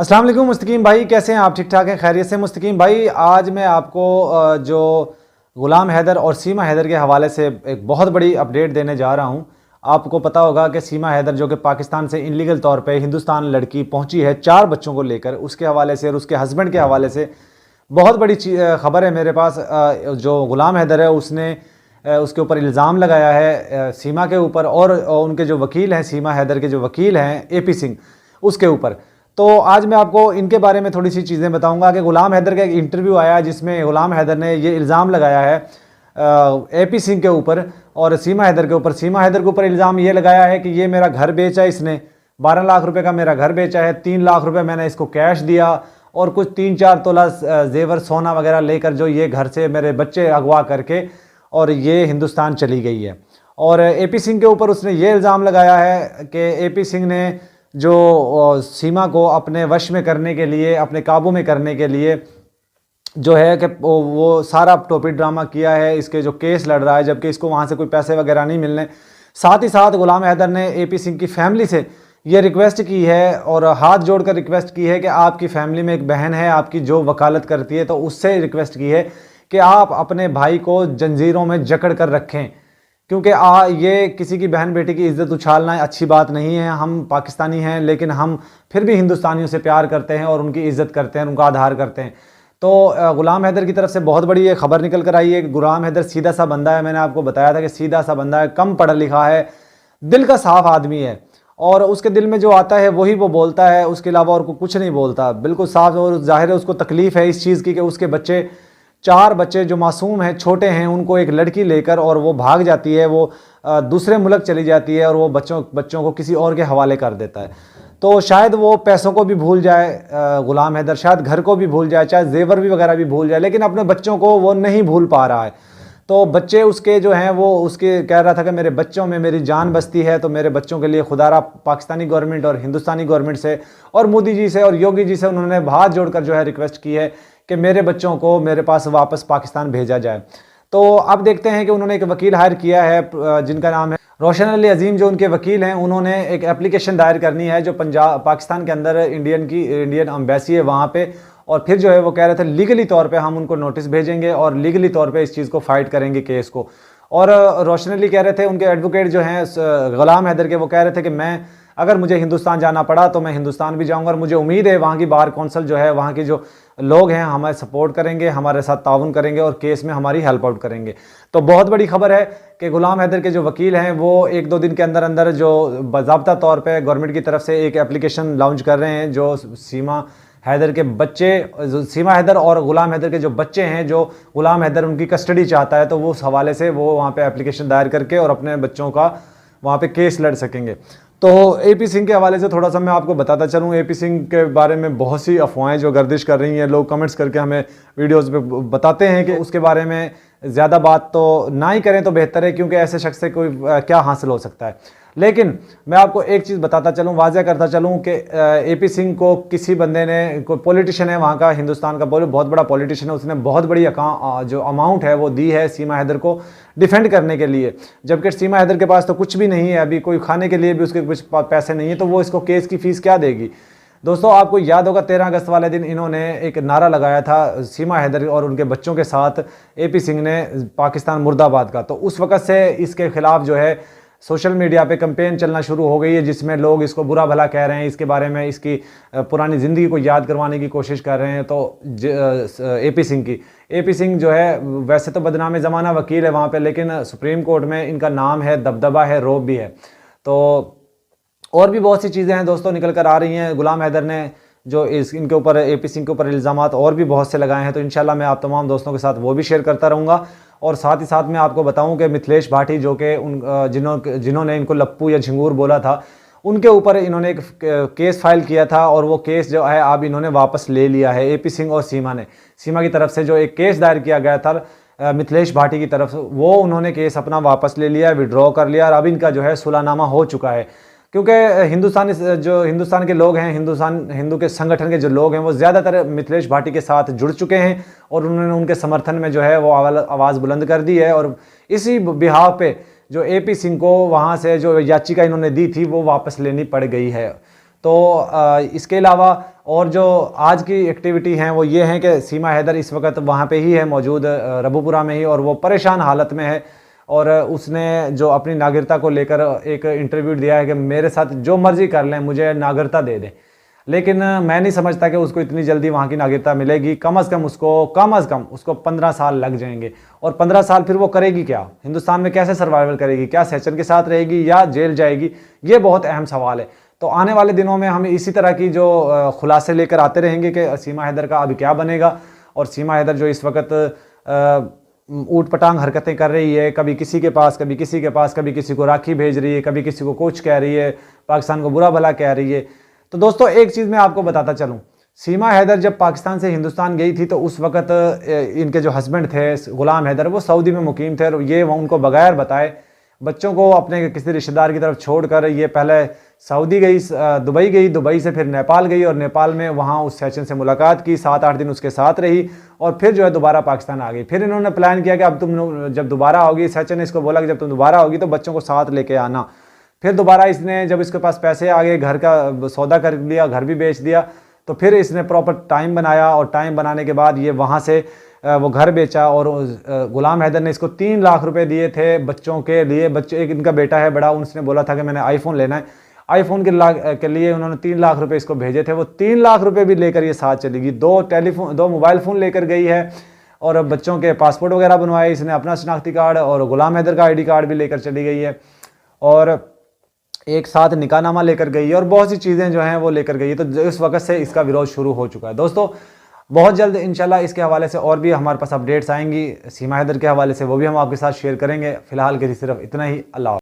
अस्सलाम वालेकुम मुस्तकीम भाई, कैसे हैं आप? ठीक ठाक हैं, खैरियत से? मुस्तकीम भाई, आज मैं आपको जो ग़ुलाम हैदर और सीमा हैदर के हवाले से एक बहुत बड़ी अपडेट देने जा रहा हूं। आपको पता होगा कि सीमा हैदर जो कि पाकिस्तान से इनलीगल तौर पे हिंदुस्तान लड़की पहुंची है 4 बच्चों को लेकर, उसके हवाले से और उसके हस्बैंड के हवाले से बहुत बड़ी खबर है मेरे पास। जो ग़ुलाम हैदर है उसने उसके ऊपर इल्ज़ाम लगाया है सीमा के ऊपर, और उनके जो वकील हैं, सीमा हैदर के जो वकील हैं AP सिंह, उसके ऊपर। तो आज मैं आपको इनके बारे में थोड़ी सी चीज़ें बताऊंगा कि ग़ुलाम हैदर का एक इंटरव्यू आया जिसमें ग़ुलाम हैदर ने ये इल्ज़ाम लगाया है AP सिंह के ऊपर और सीमा हैदर के ऊपर। सीमा हैदर के ऊपर इल्ज़ाम ये लगाया है कि ये मेरा घर बेचा, इसने 12 लाख रुपए का मेरा घर बेचा है, 3 लाख रुपए मैंने इसको कैश दिया और कुछ 3-4 तोला जेवर सोना वगैरह लेकर जो ये घर से मेरे बच्चे अगवा करके और ये हिंदुस्तान चली गई है। और AP सिंह के ऊपर उसने ये इल्ज़ाम लगाया है कि AP सिंह ने जो सीमा को अपने वश में करने के लिए, अपने काबू में करने के लिए जो है कि वो सारा टोपी ड्रामा किया है, इसके जो केस लड़ रहा है, जबकि इसको वहाँ से कोई पैसे वगैरह नहीं मिलने। साथ ही साथ ग़ुलाम हैदर ने AP सिंह की फैमिली से ये रिक्वेस्ट की है और हाथ जोड़कर रिक्वेस्ट की है कि आपकी फैमिली में एक बहन है आपकी जो वकालत करती है, तो उससे रिक्वेस्ट की है कि आप अपने भाई को जंजीरों में जकड़ कर रखें, क्योंकि ये किसी की बहन बेटी की इज़्ज़त उछालना अच्छी बात नहीं है। हम पाकिस्तानी हैं लेकिन हम फिर भी हिंदुस्तानियों से प्यार करते हैं और उनकी इज़्ज़त करते हैं, उनका आधार करते हैं। तो ग़ुलाम हैदर की तरफ से बहुत बड़ी ये खबर निकल कर आई है। ग़ुलाम हैदर सीधा सा बंदा है, मैंने आपको बताया था कि सीधा सा बंदा है, कम पढ़ा लिखा है, दिल का साफ आदमी है और उसके दिल में जो आता है वही वो बोलता है, उसके अलावा और कुछ नहीं बोलता, बिल्कुल साफ। और जाहिर है उसको तकलीफ़ है इस चीज़ की कि उसके बच्चे 4 बच्चे जो मासूम हैं, छोटे हैं, उनको एक लड़की लेकर और वो भाग जाती है, वो दूसरे मुल्क चली जाती है और वो बच्चों को किसी और के हवाले कर देता है। तो शायद वो पैसों को भी भूल जाए ग़ुलाम हैदर, शायद घर को भी भूल जाए, चाहे जेवर भी वगैरह भी भूल जाए, लेकिन अपने बच्चों को वो नहीं भूल पा रहा है। तो बच्चे उसके जो हैं वो उसके कह रहा था कि मेरे बच्चों में मेरी जान बसती है, तो मेरे बच्चों के लिए खुदारा पाकिस्तानी गवर्नमेंट और हिंदुस्तानी गवर्नमेंट से और मोदी जी से और योगी जी से उन्होंने हाथ जोड़कर जो है रिक्वेस्ट की है कि मेरे बच्चों को मेरे पास वापस पाकिस्तान भेजा जाए। तो अब देखते हैं कि उन्होंने एक वकील हायर किया है जिनका नाम है रोशन अली अजीम, जो उनके वकील हैं। उन्होंने एक एप्लीकेशन दायर करनी है जो पाकिस्तान के अंदर इंडियन एम्बेसी है वहाँ पे, और फिर जो है वो कह रहे थे लीगली तौर पे हम उनको नोटिस भेजेंगे और लीगली तौर पे इस चीज़ को फाइट करेंगे, केस को। और रोशन अली कह रहे थे, उनके एडवोकेट जो हैं ग़ुलाम हैदर के, वो कह रहे थे कि मैं अगर मुझे हिंदुस्तान जाना पड़ा तो मैं हिंदुस्तान भी जाऊंगा और मुझे उम्मीद है वहाँ की बार कौंसल जो है, वहाँ के जो लोग हैं हमें सपोर्ट करेंगे, हमारे साथ ताउन करेंगे और केस में हमारी हेल्प आउट करेंगे। तो बहुत बड़ी खबर है कि ग़ुलाम हैदर के जो वकील हैं वो 1-2 दिन के अंदर अंदर जो बाज़ाब्ता तौर पे गवर्नमेंट की तरफ से एक एप्लीकेशन लॉन्च कर रहे हैं, जो सीमा हैदर के बच्चे, सीमा हैदर और ग़ुलाम हैदर के जो बच्चे हैं, जो ग़ुलाम हैदर उनकी कस्टडी चाहता है, तो वो उस हवाले से वो वहाँ पे एप्लीकेशन दायर करके और अपने बच्चों का वहाँ पे केस लड़ सकेंगे। तो AP सिंह के हवाले से थोड़ा सा मैं आपको बताता चलूँ। AP सिंह के बारे में बहुत सी अफवाहें जो गर्दिश कर रही हैं, लोग कमेंट्स करके हमें वीडियोस पे बताते हैं कि उसके बारे में ज़्यादा बात तो ना ही करें तो बेहतर है, क्योंकि ऐसे शख्स से कोई क्या हासिल हो सकता है। लेकिन मैं आपको एक चीज़ बताता चलूँ, वाज़ह करता चलूँ कि AP सिंह को किसी बंदे ने, कोई पॉलिटिशियन है वहाँ का, हिंदुस्तान का बहुत बड़ा पॉलिटिशियन है, उसने बहुत बड़ी जो अमाउंट है वो दी है सीमा हैदर को डिफेंड करने के लिए, जबकि सीमा हैदर के पास तो कुछ भी नहीं है, अभी कोई खाने के लिए भी उसके कुछ पैसे नहीं है, तो वो इसको केस की फ़ीस क्या देगी। दोस्तों आपको याद होगा 13 अगस्त वाले दिन इन्होंने एक नारा लगाया था सीमा हैदर और उनके बच्चों के साथ AP सिंह ने, पाकिस्तान मुर्दाबाद का। तो उस वक़्त से इसके ख़िलाफ़ जो है सोशल मीडिया पे कैंपेन चलना शुरू हो गई है, जिसमें लोग इसको बुरा भला कह रहे हैं, इसके बारे में इसकी पुरानी ज़िंदगी को याद करवाने की कोशिश कर रहे हैं। तो AP सिंह जो है वैसे तो बदनाम ज़माना वकील है वहाँ पे, लेकिन सुप्रीम कोर्ट में इनका नाम है, दबदबा है, रौब भी है। तो और भी बहुत सी चीज़ें हैं दोस्तों निकल कर आ रही हैं। ग़ुलाम हैदर ने जो इनके ऊपर AP सिंह के ऊपर इल्ज़ामात और भी बहुत से लगाए हैं, तो इंशाल्लाह मैं आप तमाम दोस्तों के साथ वो भी शेयर करता रहूँगा। और साथ ही साथ मैं आपको बताऊं कि मिथिलेश भाटी जो कि जिन्होंने इनको लप्पू या झिंगूर बोला था, उनके ऊपर इन्होंने एक केस फाइल किया था और वो केस जो है अब इन्होंने वापस ले लिया है। AP सिंह और सीमा की तरफ से जो एक केस दायर किया गया था मिथिलेश भाटी की तरफ, वो उन्होंने केस अपना वापस ले लिया, विड्रॉ कर लिया और अब इनका जो है सुलहनामा हो चुका है। क्योंकि हिंदुस्तान के लोग हैं, हिंदू के संगठन के जो लोग हैं, वो ज़्यादातर मिथिलेश भाटी के साथ जुड़ चुके हैं और उन्होंने उनके समर्थन में जो है वो आवाज़ बुलंद कर दी है। और इसी बिहाव पे जो AP सिंह को वहाँ से जो याचिका इन्होंने दी थी वो वापस लेनी पड़ गई है। तो इसके अलावा और जो आज की एक्टिविटी हैं वो ये हैं कि सीमा हैदर इस वक्त वहाँ पे ही है मौजूद, रबूपुरा में ही, और वो परेशान हालत में है। और उसने जो अपनी नागरिकता को लेकर एक इंटरव्यू दिया है कि मेरे साथ जो मर्जी कर लें, मुझे नागरिकता दे दें। लेकिन मैं नहीं समझता कि उसको इतनी जल्दी वहाँ की नागरिकता मिलेगी। कम अज़ कम उसको 15 साल लग जाएंगे। और 15 साल फिर वो करेगी क्या? हिंदुस्तान में कैसे सर्वाइवल करेगी? क्या सैचन के साथ रहेगी या जेल जाएगी? ये बहुत अहम सवाल है। तो आने वाले दिनों में हम इसी तरह की जो खुलासे लेकर आते रहेंगे कि सीमा हैदर का अभी क्या बनेगा। और सीमा हैदर जो इस वक्त ऊट पटांग हरकतें कर रही है, कभी किसी के पास, कभी किसी के पास, कभी किसी को राखी भेज रही है, कभी किसी को कुछ कह रही है, पाकिस्तान को बुरा भला कह रही है। तो दोस्तों एक चीज़ मैं आपको बताता चलूँ, सीमा हैदर जब पाकिस्तान से हिंदुस्तान गई थी तो उस वक्त इनके जो हस्बैंड थे गुलाम हैदर, वो सऊदी में मुकीम थे। और ये उनको बगैर बताए बच्चों को अपने किसी रिश्तेदार की तरफ छोड़कर ये पहले सऊदी गई, दुबई गई, दुबई से फिर नेपाल गई, और नेपाल में वहाँ उस सैचन से मुलाकात की, 7-8 दिन उसके साथ रही, और फिर जो है दोबारा पाकिस्तान आ गई। फिर इन्होंने प्लान किया कि अब तुम जब दोबारा आओगी, सैचन ने इसको बोला कि जब तुम दोबारा आओगी तो बच्चों को साथ लेके आना। फिर दोबारा इसने, जब इसके पास पैसे आ गए, घर का सौदा कर लिया, घर भी बेच दिया, तो फिर इसने प्रॉपर टाइम बनाया, और टाइम बनाने के बाद ये वहाँ से वो घर बेचा। और गुलाम हैदर ने इसको 3 लाख रुपए दिए थे बच्चों के लिए। बच्चे, एक इनका बेटा है बड़ा, उसने बोला था कि मैंने आईफोन लेना है, आईफोन के लिए उन्होंने 3 लाख रुपए इसको भेजे थे। वो 3 लाख रुपए भी लेकर ये साथ चली गई। 2 मोबाइल फ़ोन लेकर गई है, और बच्चों के पासपोर्ट वगैरह बनवाए इसने, अपना शनाख्ती कार्ड, और गुलाम हैदर का ID कार्ड भी लेकर चली गई है, और एक साथ निकाहनामा लेकर गई है, और बहुत सी चीज़ें जो हैं वो लेकर गई है। तो इस वक्त से इसका विरोध शुरू हो चुका है। दोस्तों बहुत जल्द इंशाल्लाह इसके हवाले से और भी हमारे पास अपडेट्स आएंगी सीमा हैदर के हवाले से, वो भी हम आपके साथ शेयर करेंगे। फिलहाल के लिए सिर्फ इतना ही। अल्लाह।